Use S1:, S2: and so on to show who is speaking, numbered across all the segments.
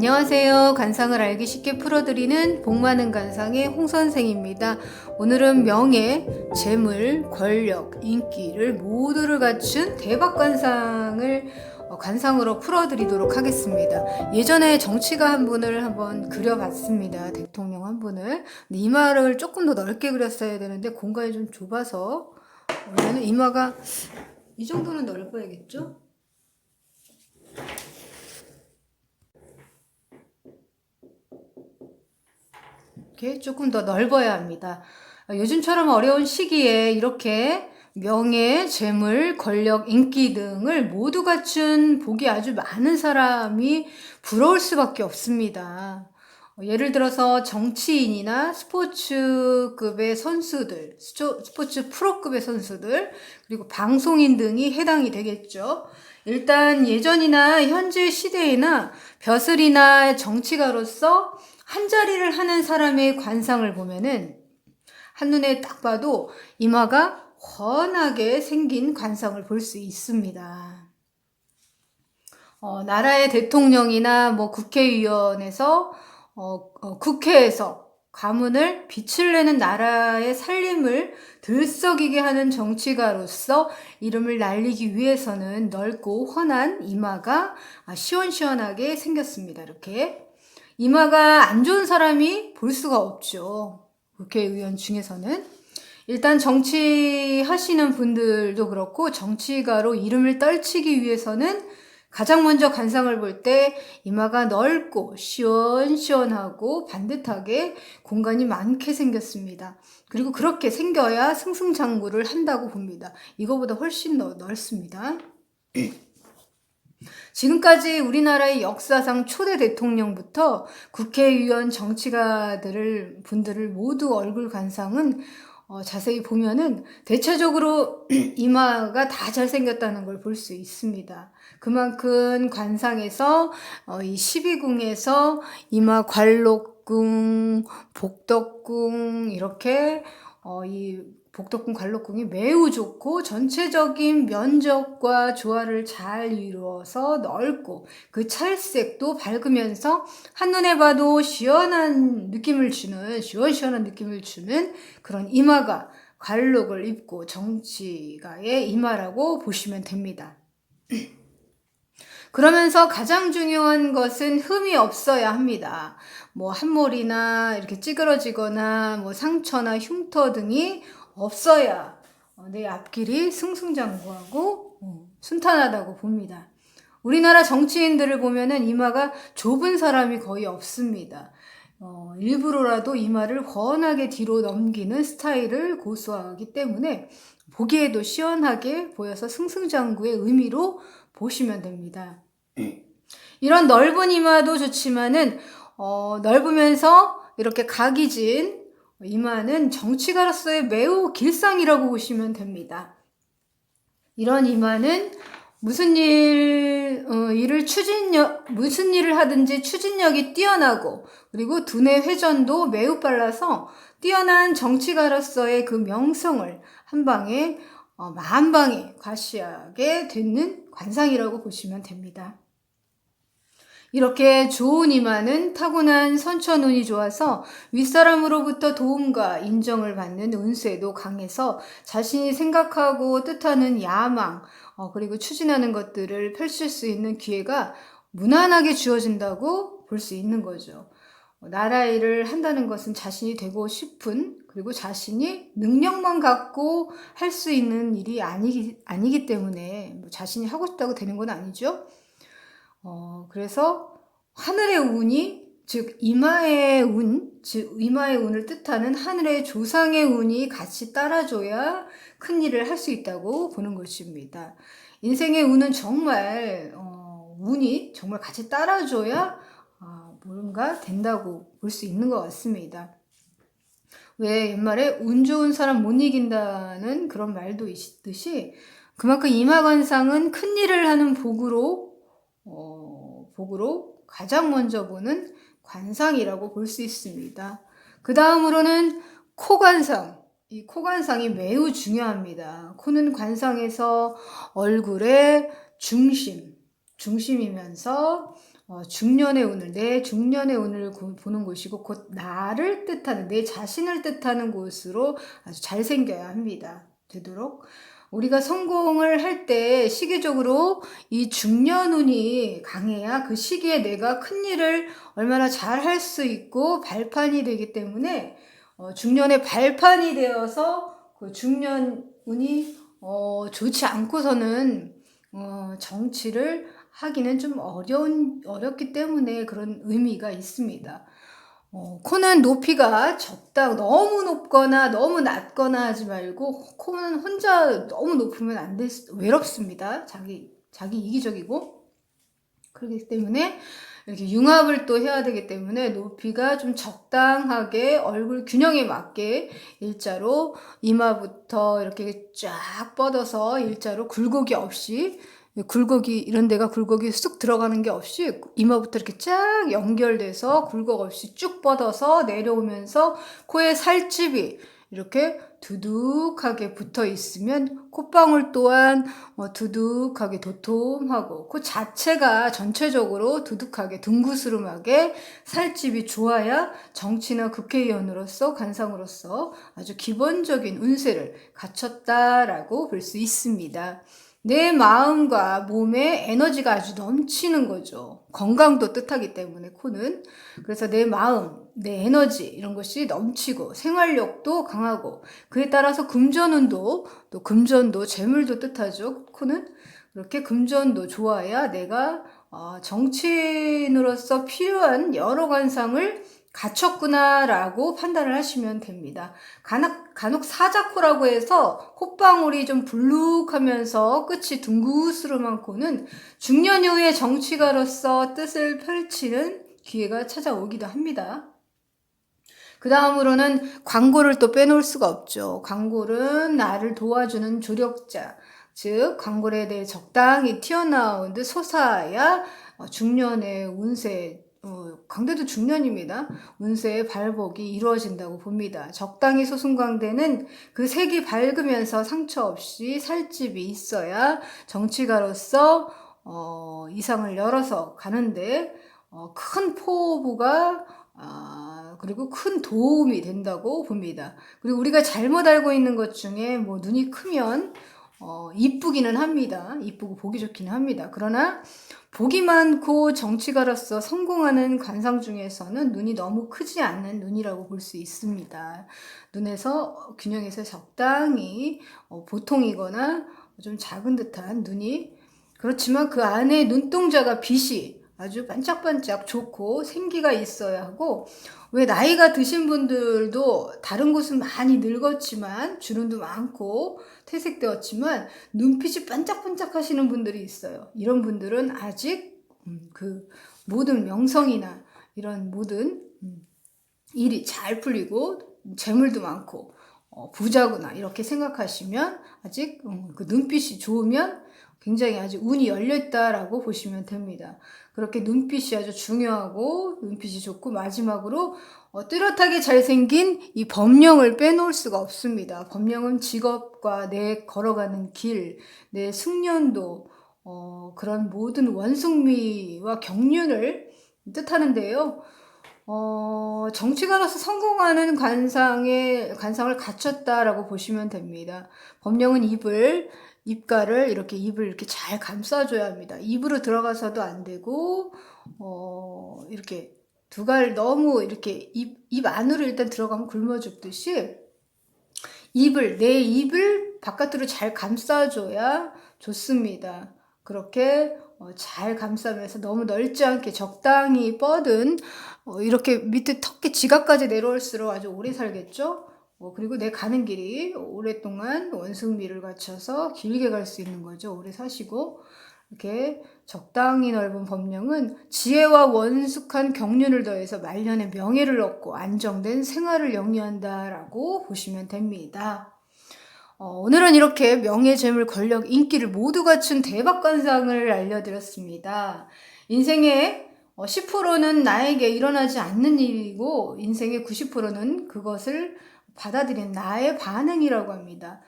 S1: 안녕하세요. 관상을 알기 쉽게 풀어드리는 복 많은 관상의 홍선생입니다. 오늘은 명예, 재물, 권력, 인기를 모두를 갖춘 대박 관상을 관상으로 풀어드리도록 하겠습니다. 예전에 정치가 한 분을 한번 그려봤습니다. 대통령 한 분을. 근데 이마를 조금 더 넓게 그렸어야 되는데 공간이 좀 좁아서 원래는 이마가 이 정도는 넓어야겠죠? 이렇게 조금 더 넓어야 합니다. 요즘처럼 어려운 시기에 이렇게 명예, 재물, 권력, 인기 등을 모두 갖춘 복이 아주 많은 사람이 부러울 수밖에 없습니다. 예를 들어서 정치인이나 스포츠급의 선수들, 스포츠 프로급의 선수들, 그리고 방송인 등이 해당이 되겠죠. 일단 예전이나 현재 시대에나 벼슬이나 정치가로서 한 자리를 하는 사람의 관상을 보면은 한눈에 딱 봐도 이마가 훤하게 생긴 관상을 볼 수 있습니다. 나라의 대통령이나 국회의원에서 국회에서 가문을 빛을 내는 나라의 살림을 들썩이게 하는 정치가로서 이름을 날리기 위해서는 넓고 훤한 이마가 시원시원하게 생겼습니다. 이렇게 이마가 안 좋은 사람이 볼 수가 없죠. 국회의원 중에서는. 일단 정치하시는 분들도 그렇고 정치가로 이름을 떨치기 위해서는 가장 먼저 관상을 볼 때 이마가 넓고 시원시원하고 반듯하게 공간이 많게 생겼습니다. 그리고 그렇게 생겨야 승승장구를 한다고 봅니다. 이거보다 훨씬 더 넓습니다. 지금까지 우리나라의 역사상 초대 대통령부터 국회의원 분들을 모두 얼굴 관상은 자세히 보면은 대체적으로 이마가 다 잘생겼다는 걸 볼 수 있습니다. 그만큼 관상에서 이 12궁에서 이마 관록궁, 복덕궁 이렇게 이 복덕궁, 관록궁이 매우 좋고 전체적인 면적과 조화를 잘 이루어서 넓고 그 찰색도 밝으면서 한눈에 봐도 시원시원한 느낌을 주는 그런 이마가 관록을 입고 정치가의 이마라고 보시면 됩니다. 그러면서 가장 중요한 것은 흠이 없어야 합니다. 한몰이나 이렇게 찌그러지거나 상처나 흉터 등이 없어야 내 앞길이 승승장구하고 순탄하다고 봅니다. 우리나라 정치인들을 보면은 이마가 좁은 사람이 거의 없습니다. 일부러라도 이마를 훤하게 뒤로 넘기는 스타일을 고수하기 때문에 보기에도 시원하게 보여서 승승장구의 의미로 보시면 됩니다. 이런 넓은 이마도 좋지만은 넓으면서 이렇게 각이 진 이마는 정치가로서의 매우 길상이라고 보시면 됩니다. 이런 이마는 무슨 일을 하든지 추진력이 뛰어나고 그리고 두뇌 회전도 매우 빨라서 뛰어난 정치가로서의 그 명성을 만방에 과시하게 되는 관상이라고 보시면 됩니다. 이렇게 좋은 이마는 타고난 선천운이 좋아서 윗사람으로부터 도움과 인정을 받는 운세도 강해서 자신이 생각하고 뜻하는 야망, 그리고 추진하는 것들을 펼칠 수 있는 기회가 무난하게 주어진다고 볼 수 있는 거죠. 나라 일을 한다는 것은 자신이 되고 싶은 그리고 자신이 능력만 갖고 할 수 있는 일이 아니기 때문에 자신이 하고 싶다고 되는 건 아니죠. 그래서 하늘의 운이 즉 이마의 운을 뜻하는 하늘의 조상의 운이 같이 따라줘야 큰 일을 할 수 있다고 보는 것입니다. 인생의 운은 정말 운이 정말 같이 따라줘야 뭔가 된다고 볼 수 있는 것 같습니다. 왜 옛말에 운 좋은 사람 못 이긴다는 그런 말도 있듯이 그만큼 이마관상은 큰 일을 하는 복으로 가장 먼저 보는 관상이라고 볼 수 있습니다. 그 다음으로는 코관상. 이 코관상이 매우 중요합니다. 코는 관상에서 얼굴의 중심이면서 중년의 운을, 내 중년의 운을 보는 곳이고, 곧 나를 뜻하는, 내 자신을 뜻하는 곳으로 아주 잘 생겨야 합니다. 되도록. 우리가 성공을 할 때 시기적으로 이 중년운이 강해야 그 시기에 내가 큰 일을 얼마나 잘 할 수 있고 발판이 되기 때문에 중년의 발판이 되어서 그 중년운이 좋지 않고서는 정치를 하기는 좀 어렵기 때문에 그런 의미가 있습니다. 코는 높이가 너무 높거나 너무 낮거나 하지 말고, 코는 혼자 너무 높으면 외롭습니다. 자기 이기적이고. 그렇기 때문에 이렇게 융합을 또 해야 되기 때문에 높이가 좀 적당하게 얼굴 균형에 맞게 일자로 이마부터 이렇게 쫙 뻗어서 일자로 굴곡이 없이, 이런 데가 굴곡이 쑥 들어가는 게 없이 이마부터 이렇게 쫙 연결돼서 굴곡 없이 쭉 뻗어서 내려오면서 코에 살집이 이렇게 두둑하게 붙어 있으면 콧방울 또한 두둑하게 도톰하고, 코 자체가 전체적으로 두둑하게 둥그스름하게 살집이 좋아야 정치나 국회의원으로서 관상으로서 아주 기본적인 운세를 갖췄다라고 볼 수 있습니다. 내 마음과 몸에 에너지가 아주 넘치는 거죠. 건강도 뜻하기 때문에 코는. 그래서 내 마음, 내 에너지 이런 것이 넘치고 생활력도 강하고, 그에 따라서 금전운도, 또 금전도 재물도 뜻하죠. 코는. 그렇게 금전도 좋아야 내가 정치인으로서 필요한 여러 관상을 갖췄구나라고 판단을 하시면 됩니다. 간혹 사자코라고 해서 콧방울이 좀 불룩하면서 끝이 둥그스름한 코는 중년 이후에 정치가로서 뜻을 펼치는 기회가 찾아오기도 합니다. 그 다음으로는 광고를 또 빼놓을 수가 없죠. 광고는 나를 도와주는 조력자, 즉 광고에 대해 적당히 튀어나온 듯 솟아야 중년의 운세, 광대도 중년입니다. 운세의 발복이 이루어진다고 봅니다. 적당히 솟은 광대는 그 색이 밝으면서 상처 없이 살집이 있어야 정치가로서 이상을 열어서 가는데 큰 포부가 그리고 큰 도움이 된다고 봅니다. 그리고 우리가 잘못 알고 있는 것 중에 눈이 크면 이쁘기는 합니다. 이쁘고 보기 좋기는 합니다. 그러나 복이 많고 정치가로서 성공하는 관상 중에서는 눈이 너무 크지 않는 눈이라고 볼 수 있습니다. 눈에서 균형에서 적당히 보통이거나 좀 작은 듯한 눈이, 그렇지만 그 안에 눈동자가 빛이 아주 반짝반짝 좋고 생기가 있어야 하고, 왜 나이가 드신 분들도 다른 곳은 많이 늙었지만 주름도 많고 퇴색되었지만 눈빛이 반짝반짝 하시는 분들이 있어요. 이런 분들은 아직 그 모든 명성이나 이런 모든 일이 잘 풀리고 재물도 많고 부자구나 이렇게 생각하시면, 아직 그 눈빛이 좋으면 굉장히 아주 운이 열려있다라고 보시면 됩니다. 그렇게 눈빛이 아주 중요하고 눈빛이 좋고, 마지막으로 뚜렷하게 잘생긴 이 법령을 빼놓을 수가 없습니다. 법령은 직업과 내 걸어가는 길, 내 숙련도, 그런 모든 원숭미와 경륜을 뜻하는데요. 정치가로서 성공하는 관상을 갖췄다라고 보시면 됩니다. 법령은 입가를 이렇게 잘 감싸줘야 합니다. 입으로 들어가서도 안 되고, 이렇게 너무 이렇게 입 안으로 일단 들어가면 굶어 죽듯이 내 입을 바깥으로 잘 감싸줘야 좋습니다. 그렇게 잘 감싸면서 너무 넓지 않게 적당히 뻗은, 이렇게 밑에 턱에 지갑까지 내려올수록 아주 오래 살겠죠? 그리고 내 가는 길이 오랫동안 원숭미를 갖춰서 길게 갈 수 있는 거죠. 오래 사시고. 이렇게 적당히 넓은 법령은 지혜와 원숙한 경륜을 더해서 말년에 명예를 얻고 안정된 생활을 영위한다라고 보시면 됩니다. 오늘은 이렇게 명예, 재물, 권력, 인기를 모두 갖춘 대박관상을 알려드렸습니다. 인생의 10%는 나에게 일어나지 않는 일이고, 인생의 90%는 그것을 받아들인 나의 반응이라고 합니다.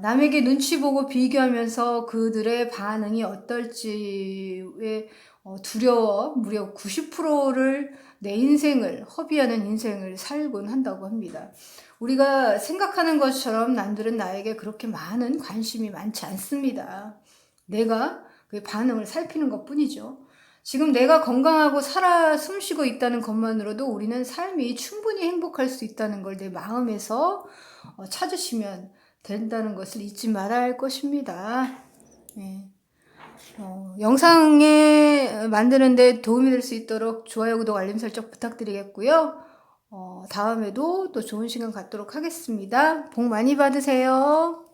S1: 남에게 눈치 보고 비교하면서 그들의 반응이 어떨지에 두려워 무려 90%를 내 인생을 허비하는 인생을 살곤 한다고 합니다. 우리가 생각하는 것처럼 남들은 나에게 그렇게 많은 관심이 많지 않습니다. 내가 그 반응을 살피는 것뿐이죠. 지금 내가 건강하고 살아 숨쉬고 있다는 것만으로도 우리는 삶이 충분히 행복할 수 있다는 걸 내 마음에서 찾으시면 된다는 것을 잊지 말아야 할 것입니다. 네. 영상에 만드는데 도움이 될 수 있도록 좋아요, 구독, 알림 설정 부탁드리겠고요. 다음에도 또 좋은 시간 갖도록 하겠습니다. 복 많이 받으세요.